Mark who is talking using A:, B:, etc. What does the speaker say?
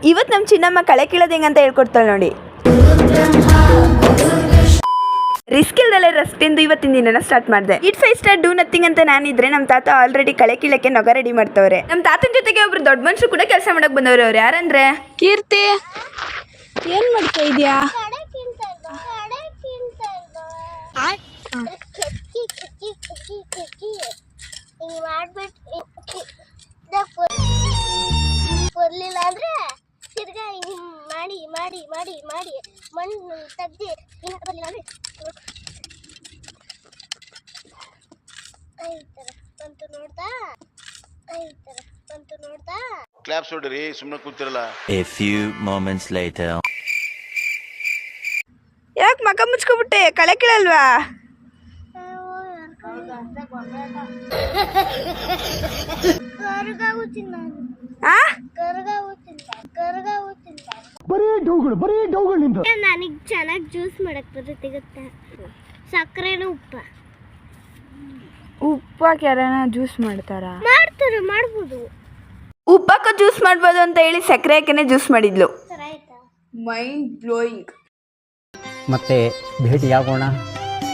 A: ಇವತ್ತು ನಮ್ಮ ಚಿನ್ನಮ್ಮ ಕಳೆ ಕೀಳೋದು ಹೆಂಗಂತ ಹೇಳ್ಕೊಡ್ತಾಳೆ ನೋಡಿ. ರಿಸ್ಕ್ ಇಲ್ದಲೆ ರಸ್ಟಿಂದು ಇವತ್ತಿನ ದಿನನ ಸ್ಟಾರ್ಟ್ ಮಾಡಿದೆ. ಇಟ್ 5 ಸ್ಟಾರ್ ಡೂ ನಥಿಂಗ್ ಅಂತ ನಾನಿದ್ರೆ ನಮ್ಮ ತಾತ ಆಲ್ರೆಡಿ ಕಳೆ ಕೀಳಕ್ಕೆ ನೊಗ ರೆಡಿ ಮಾಡ್ತವ್ರೆ. ನಮ್ಮ ತಾತನ ಜೊತೆಗೆ ಒಬ್ರು ದೊಡ್ಡ ಮನುಷ್ಯರು ಕೂಡ ಕೆಲಸ ಮಾಡಕ್ ಬಂದವ್ರೆ. ಅವ್ರು ಯಾರಂದ್ರೆ
B: ಕೀರ್ತಿ, ಏನ್ ಮಾಡ್ತಾ ಇದೀಯಾ?
C: ಬರ್ಲಿಲ್ಲ ಅಂದ್ರೆ ತಿರ್ಗಾ ಮಾಡಿ ಮಾಡಿ ಮಾಡಿ ಮಾಡಿ ಮಣ್ಣು ತೆಗ್ದಿ ಬರ್ಲಿಲ್ಲ ಅಂದ್ರೆ ಬಂತು ನೋಡ್ದಾ ಬಂತು ನೋಡ್ದಾ.
D: ಕ್ಲಾಪ್ಸ್ ಹೊಡ್ರಿ, ಸುಮ್ಮನೆ ಕೂತಿರಲ್ಲ.
E: A few moments later.
A: ಯಾಕೆ ಮಕ ಮುಚ್ಕೊಬಿಟ್ಟೆ? ಕಳೆ ಕೀಳಲ್ವಾ?
C: ನನಗೆ ಚೆನ್ನಾಗಿ ಜ್ಯೂಸ್ ಮಾಡಕ್ ಬರುತ್ತೆ ಗೊತ್ತಾ? ಸಕ್ಕರೆನ
A: ಉಪ್ಪಾಕಿ ಯಾರನ ಜ್ಯೂಸ್ ಮಾಡ್ತಾರಾ?
C: ಮಾಡ್ಬೋದು.
A: ಉಪ್ಪಾಕ ಜ್ಯೂಸ್ ಮಾಡ್ಬೋದು ಅಂತ ಹೇಳಿ ಸಕ್ಕರೆ ಹಾಕಿನೇ ಜ್ಯೂಸ್ ಮಾಡಿದ್ಲು.
C: ಆಯ್ತಾ?
A: Mind blowing.
F: ಮತ್ತೆ ಭೇಟಿಯಾಗೋಣ.